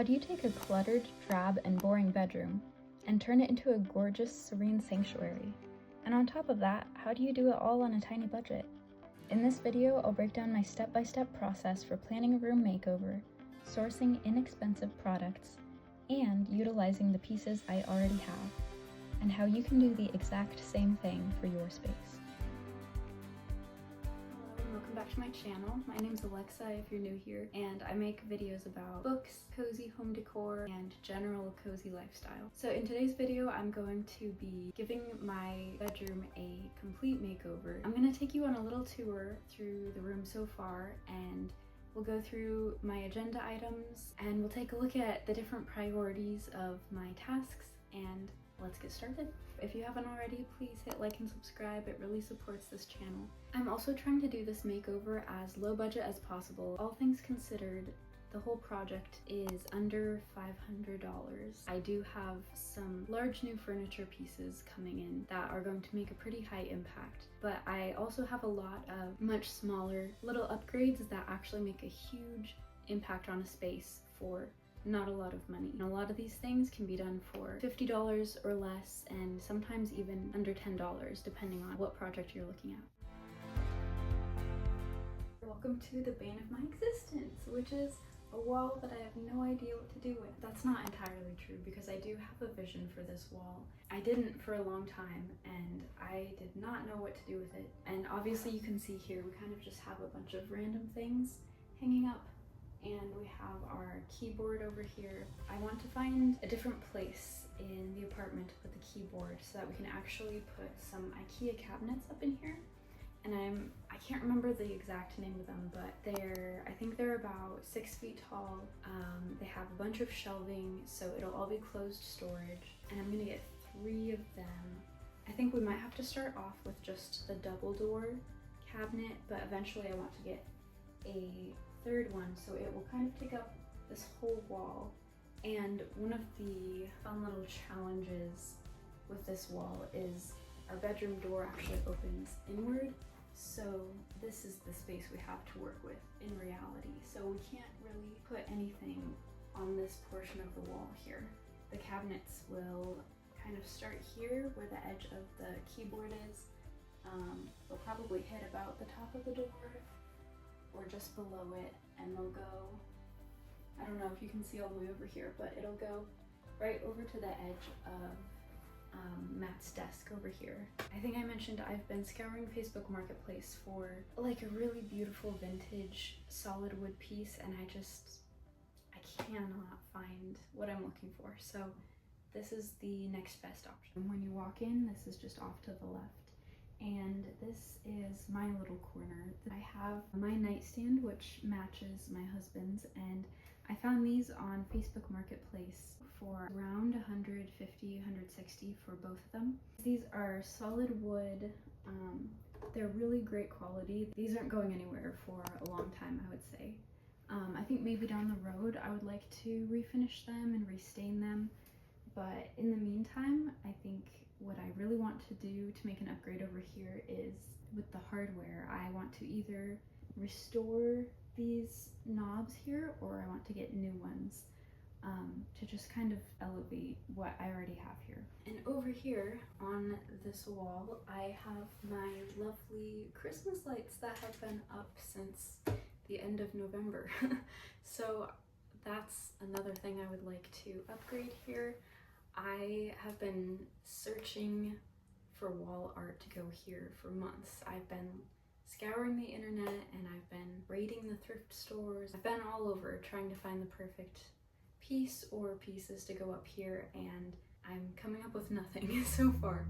How do you take a cluttered, drab, and boring bedroom and turn it into a gorgeous, serene sanctuary? And on top of that, how do you do it all on a tiny budget? In this video, I'll break down my step-by-step process for planning a room makeover, sourcing inexpensive products, and utilizing the pieces I already have, and how you can do the exact same thing for your space. Welcome back to my channel. My name's Alexa if you're new here, and I make videos about books, cozy home decor, and general cozy lifestyle. So in today's video, I'm going to be giving my bedroom a complete makeover. I'm going to take you on a little tour through the room so far, and we'll go through my agenda items, and we'll take a look at the different priorities of my tasks, and let's get started. If you haven't already, please hit like and subscribe. It really supports this channel. I'm also trying to do this makeover as low budget as possible. All things considered, the whole project is under $500. I do have some large new furniture pieces coming in that are going to make a pretty high impact, but I also have a lot of much smaller little upgrades that actually make a huge impact on a space for not a lot of money. And a lot of these things can be done for $50 or less, and sometimes even under $10, depending on what project you're looking at. Welcome to the bane of my existence, which is a wall that I have no idea what to do with. That's not entirely true, because I do have a vision for this wall. I didn't for a long time, and I did not know what to do with it. And obviously you can see here, we kind of just have a bunch of random things hanging up. And we have our keyboard over here. I want to find a different place in the apartment to put the keyboard so that we can actually put some IKEA cabinets up in here. And I can't remember the exact name of them, but I think they're about 6 feet tall. They have a bunch of shelving, so it'll all be closed storage. And I'm gonna get 3 of them. I think we might have to start off with just the double door cabinet, but eventually I want to get a third one, so it will kind of take up this whole wall. And one of the fun little challenges with this wall is our bedroom door actually opens inward, so this is the space we have to work with in reality. So we can't really put anything on this portion of the wall here. The cabinets will kind of start here where the edge of the keyboard is. They'll probably hit about the top of the door or just below it, and they'll go, I don't know if you can see all the way over here, but it'll go right over to the edge of Matt's desk over here. I think I mentioned I've been scouring Facebook Marketplace for like a really beautiful vintage solid wood piece, and I cannot find what I'm looking for. So this is the next best option. When you walk in, this is just off to the left. And this is my little corner. I have my nightstand, which matches my husband's, and I found these on Facebook Marketplace for around $150, $160 for both of them. These are solid wood. They're really great quality. These aren't going anywhere for a long time, I would say. I think maybe down the road I would like to refinish them and restain them, but in the meantime, I think what I really want to do to make an upgrade over here is with the hardware. I want to either restore these knobs here, or I want to get new ones to just kind of elevate what I already have here. And over here on this wall, I have my lovely Christmas lights that have been up since the end of November. So that's another thing I would like to upgrade here. I have been searching for wall art to go here for months. I've been scouring the internet, and I've been raiding the thrift stores. I've been all over trying to find the perfect piece or pieces to go up here, and I'm coming up with nothing so far.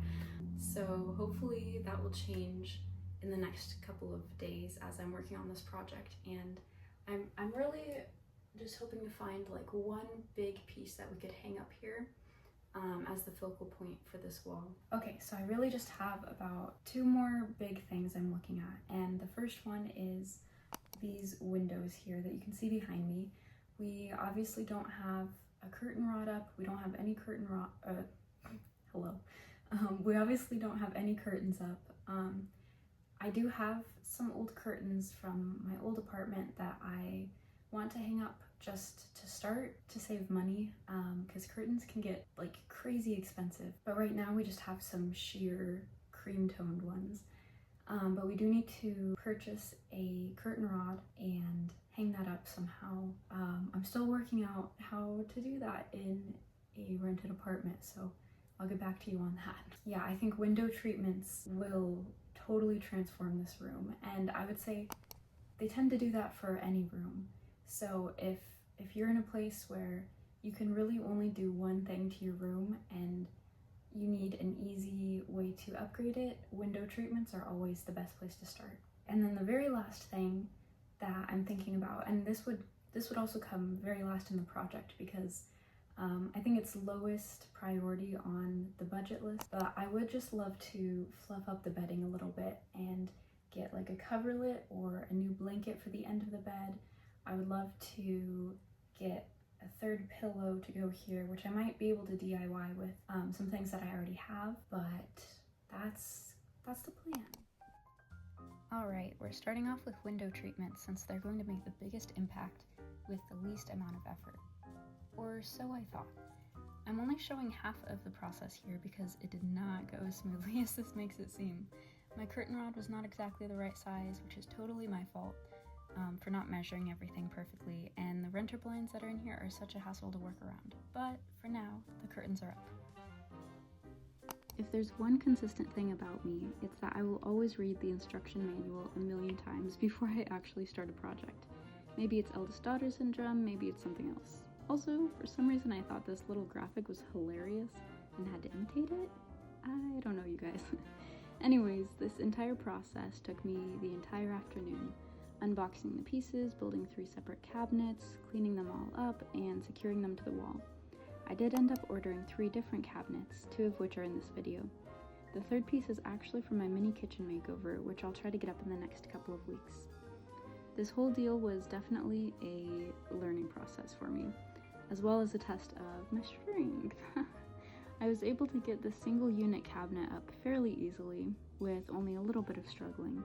So hopefully that will change in the next couple of days as I'm working on this project. And I'm really just hoping to find like one big piece that we could hang up here as the focal point for this wall. Okay, so I really just have about 2 more big things I'm looking at, and the first one is these windows here that you can see behind me. We obviously don't have a curtain rod up. We don't have any curtain rod, we obviously don't have any curtains up. I do have some old curtains from my old apartment that I want to hang up just to start to save money, because curtains can get like crazy expensive. But right now we just have some sheer cream toned ones. But we do need to purchase a curtain rod and hang that up somehow. I'm still working out how to do that in a rented apartment, so I'll get back to you on that. Yeah, I think window treatments will totally transform this room, and I would say they tend to do that for any room. So if you're in a place where you can really only do one thing to your room and you need an easy way to upgrade it, window treatments are always the best place to start. And then the very last thing that I'm thinking about, and this would also come very last in the project because I think it's lowest priority on the budget list, but I would just love to fluff up the bedding a little bit and get like a coverlet or a new blanket for the end of the bed. I would love to get a third pillow to go here, which I might be able to DIY with some things that I already have, but that's the plan. All right, we're starting off with window treatments since they're going to make the biggest impact with the least amount of effort. Or so I thought. I'm only showing half of the process here because it did not go as smoothly as this makes it seem. My curtain rod was not exactly the right size, which is totally my fault for not measuring everything perfectly, and the renter blinds that are in here are such a hassle to work around. But for now, the curtains are up. If there's one consistent thing about me, it's that I will always read the instruction manual a million times before I actually start a project. Maybe it's eldest daughter syndrome, maybe it's something else. Also, for some reason I thought this little graphic was hilarious and had to imitate it. I don't know, you guys. Anyways, this entire process took me the entire afternoon, unboxing the pieces, building 3 separate cabinets, cleaning them all up, and securing them to the wall. I did end up ordering 3 different cabinets, 2 of which are in this video. The third piece is actually from my mini kitchen makeover, which I'll try to get up in the next couple of weeks. This whole deal was definitely a learning process for me, as well as a test of my strength. I was able to get the single unit cabinet up fairly easily, with only a little bit of struggling,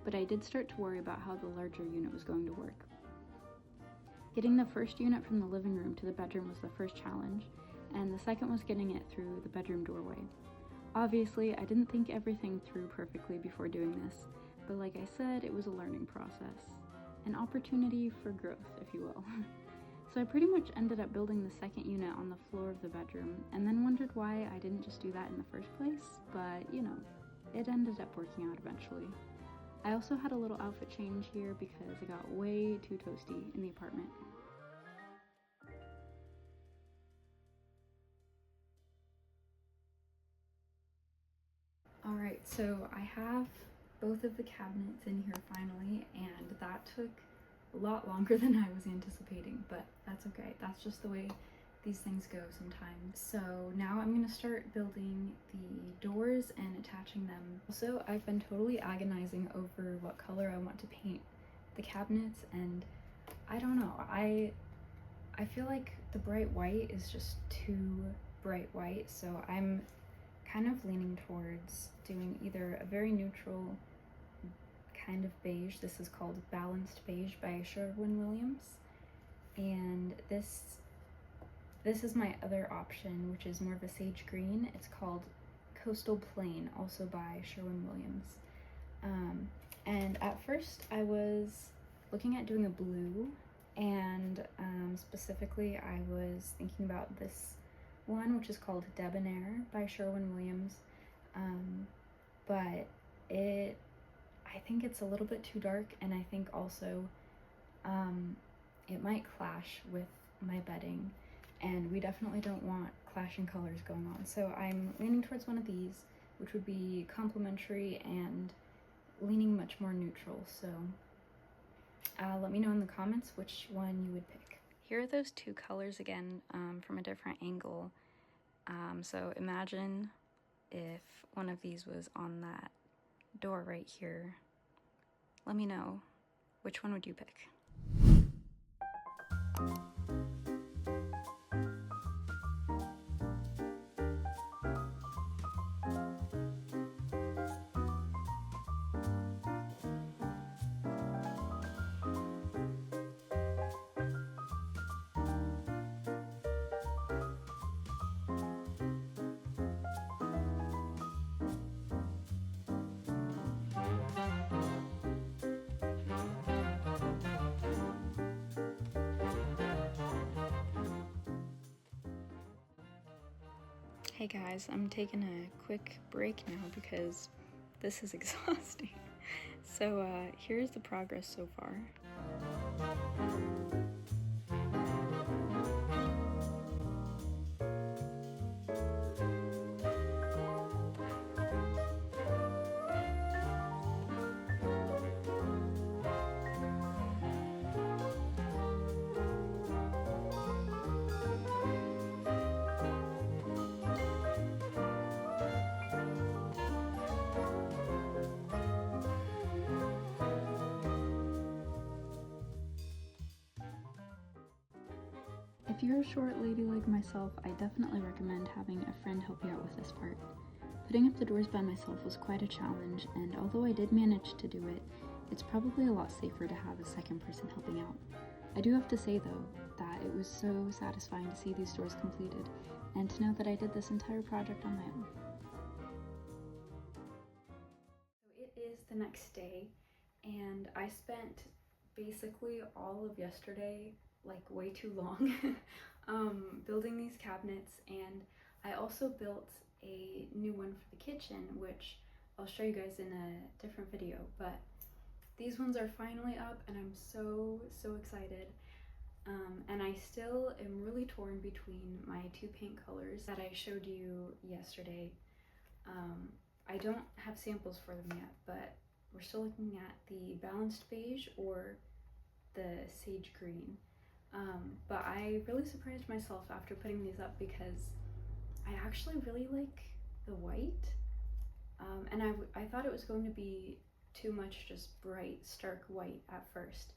but I did start to worry about how the larger unit was going to work. Getting the first unit from the living room to the bedroom was the first challenge, and the second was getting it through the bedroom doorway. Obviously, I didn't think everything through perfectly before doing this, but like I said, it was a learning process. An opportunity for growth, if you will. So I pretty much ended up building the second unit on the floor of the bedroom, and then wondered why I didn't just do that in the first place, but you know, it ended up working out eventually. I also had a little outfit change here because it got way too toasty in the apartment. Alright, so I have both of the cabinets in here finally, and that took a lot longer than I was anticipating, but that's okay. That's just the way these things go sometimes. So now I'm gonna start building the doors and attaching them. Also, I've been totally agonizing over what color I want to paint the cabinets, and I don't know, I feel like the bright white is just too bright white, so I'm kind of leaning towards doing either a very neutral kind of beige. This is called Balanced Beige by Sherwin-Williams, and this is my other option, which is more of a sage green. It's called Coastal Plain, also by Sherwin-Williams. And at first I was looking at doing a blue, and specifically I was thinking about this one, which is called Debonair by Sherwin-Williams, but I think it's a little bit too dark, and I think also it might clash with my bedding, and we definitely don't want clashing colors going on. So I'm leaning towards one of these, which would be complementary and leaning much more neutral. So let me know in the comments which one you would pick. Here are those 2 colors again from a different angle. So imagine if one of these was on that door right here. Let me know, which one would you pick? Hey guys, I'm taking a quick break now because this is exhausting. So here's the progress so far. If you're a short lady like myself, I definitely recommend having a friend help you out with this part. Putting up the doors by myself was quite a challenge, and although I did manage to do it, it's probably a lot safer to have a second person helping out. I do have to say though, that it was so satisfying to see these doors completed, and to know that I did this entire project on my own. So it is the next day, and I spent basically all of yesterday, like way too long, building these cabinets, and I also built a new one for the kitchen, which I'll show you guys in a different video, but these ones are finally up and I'm so excited. And I still am really torn between my two paint colors that I showed you yesterday. I don't have samples for them yet, but we're still looking at the balanced beige or the sage green. But I really surprised myself after putting these up because I actually really like the white. And I thought it was going to be too much just bright, stark white at first.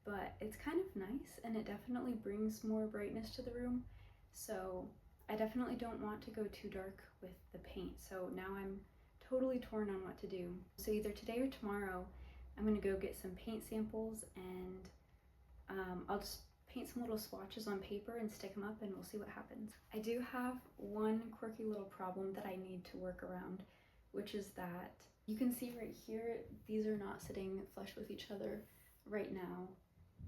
But it's kind of nice, and it definitely brings more brightness to the room. So I definitely don't want to go too dark with the paint. So now I'm totally torn on what to do. So either today or tomorrow, I'm gonna go get some paint samples, and I'll just paint some little swatches on paper and stick them up, and we'll see what happens. I do have one quirky little problem that I need to work around, which is that you can see right here, these are not sitting flush with each other right now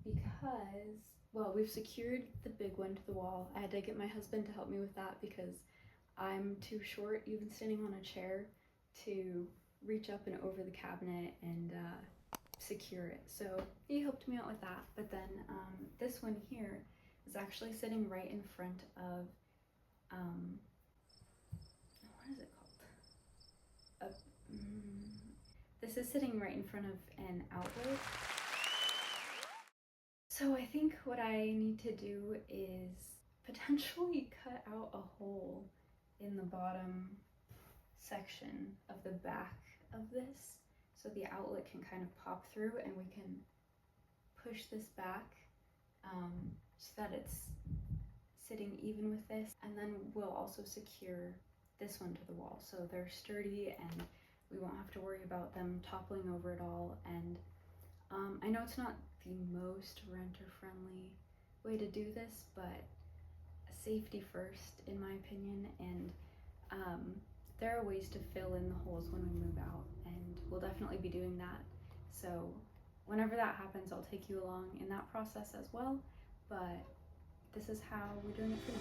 because, well, we've secured the big one to the wall. I had to get my husband to help me with that because I'm too short, even standing on a chair, to reach up and over the cabinet and secure it. So he helped me out with that. But then this one here is actually sitting right in front of, what is it called? This is sitting right in front of an outlet. So I think what I need to do is potentially cut out a hole in the bottom section of the back of this so the outlet can kind of pop through and we can push this back so that it's sitting even with this, and then we'll also secure this one to the wall so they're sturdy and we won't have to worry about them toppling over at all. And I know it's not the most renter-friendly way to do this, but safety first in my opinion, and there are ways to fill in the holes when we move out, and we'll definitely be doing that. So whenever that happens, I'll take you along in that process as well, but this is how we're doing it for now.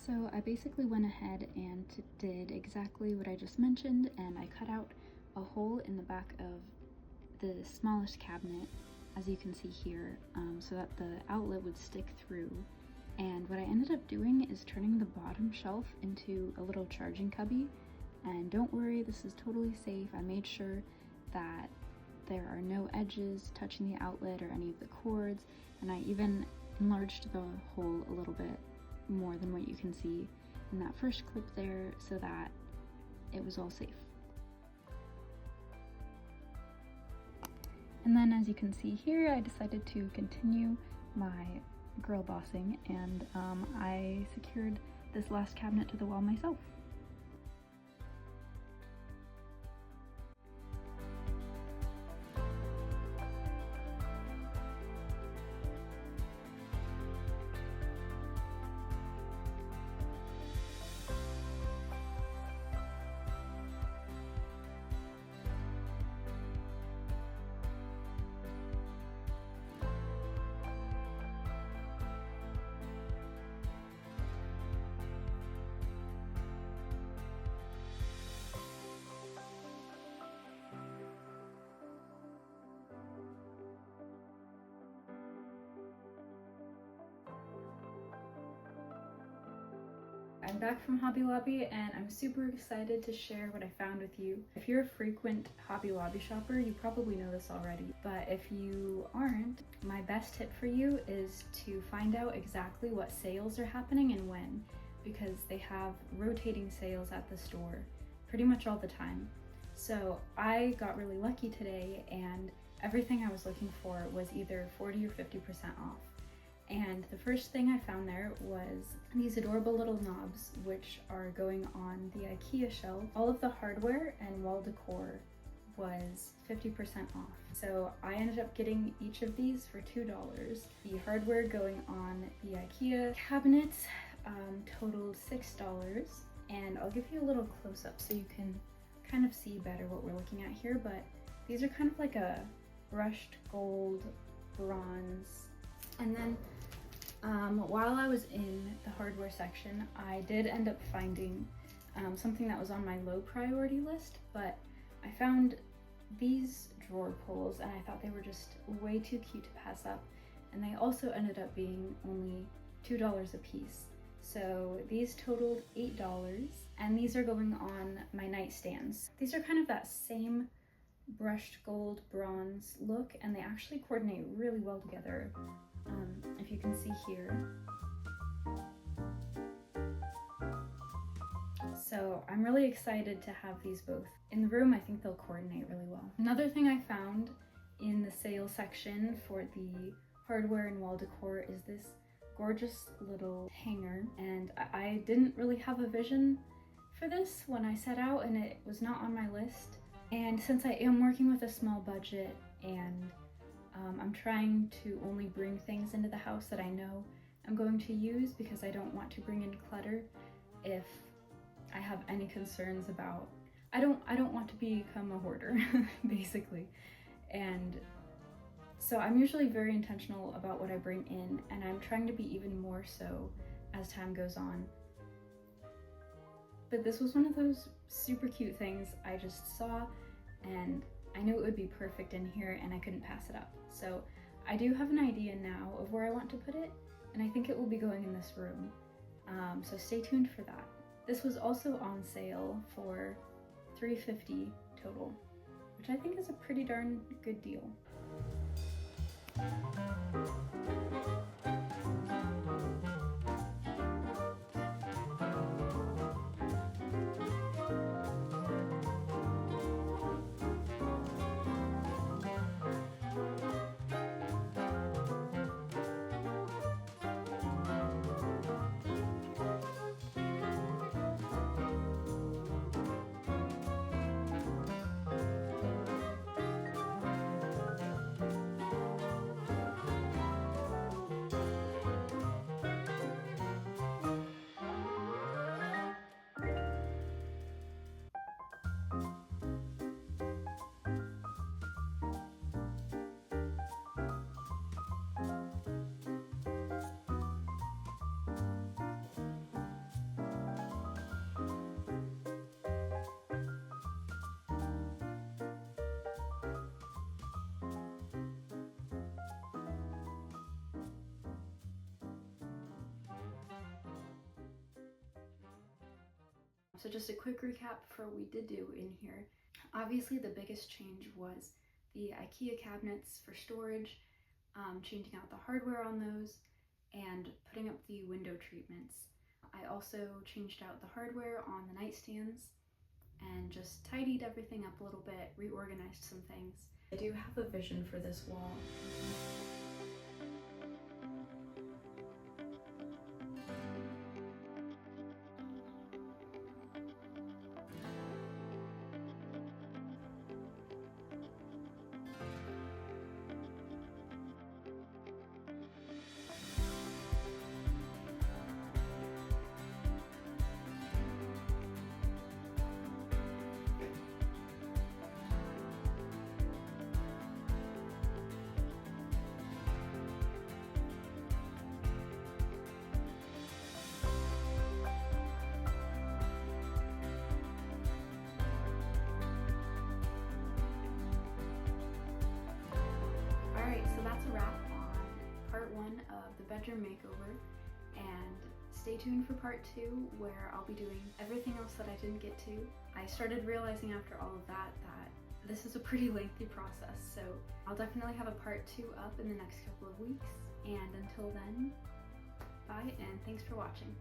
So I basically went ahead and did exactly what I just mentioned, and I cut out a hole in the back of the smallest cabinet, as you can see here, so that the outlet would stick through. And what I ended up doing is turning the bottom shelf into a little charging cubby. And don't worry, this is totally safe. I made sure that there are no edges touching the outlet or any of the cords, and I even enlarged the hole a little bit more than what you can see in that first clip there so that it was all safe. And then as you can see here, I decided to continue my girl bossing, and I secured this last cabinet to the wall myself. I'm back from Hobby Lobby and I'm super excited to share what I found with you. If you're a frequent Hobby Lobby shopper, you probably know this already, but if you aren't, my best tip for you is to find out exactly what sales are happening and when, because they have rotating sales at the store pretty much all the time. So I got really lucky today and everything I was looking for was either 40 or 50% off. And the first thing I found there was these adorable little knobs, which are going on the IKEA shelf. All of the hardware and wall decor was 50% off. So I ended up getting each of these for $2. The hardware going on the IKEA cabinets totaled $6. And I'll give you a little close-up so you can kind of see better what we're looking at here, but these are kind of like a brushed gold, bronze. And then while I was in the hardware section, I did end up finding something that was on my low priority list, but I found these drawer pulls and I thought they were just way too cute to pass up. And they also ended up being only $2 a piece. So these totaled $8 and these are going on my nightstands. These are kind of that same brushed gold bronze look and they actually coordinate really well together. If you can see here. So I'm really excited to have these both in the room. I think they'll coordinate really well. Another thing I found in the sale section for the hardware and wall decor is this gorgeous little hanger, and I didn't really have a vision for this when I set out and it was not on my list. And since I am working with a small budget and I'm trying to only bring things into the house that I know I'm going to use because I don't want to bring in clutter if I have any concerns about, I don't want to become a hoarder basically. And so I'm usually very intentional about what I bring in and I'm trying to be even more so as time goes on. But this was one of those super cute things I just saw and I knew it would be perfect in here and I couldn't pass it up. So I do have an idea now of where I want to put it and I think it will be going in this room. So stay tuned for that. This was also on sale for $3.50 total, which I think is a pretty darn good deal. So just a quick recap for what we did do in here. Obviously the biggest change was the IKEA cabinets for storage, changing out the hardware on those, and putting up the window treatments. I also changed out the hardware on the nightstands and just tidied everything up a little bit, reorganized some things. I do have a vision for this wall. Alright, so that's a wrap on part 1 of the bedroom makeover, and Stay tuned for part 2, where I'll be doing everything else that I didn't get to. I started realizing after all of that this is a pretty lengthy process, so I'll definitely have a part 2 up in the next couple of weeks. And until then, bye and thanks for watching.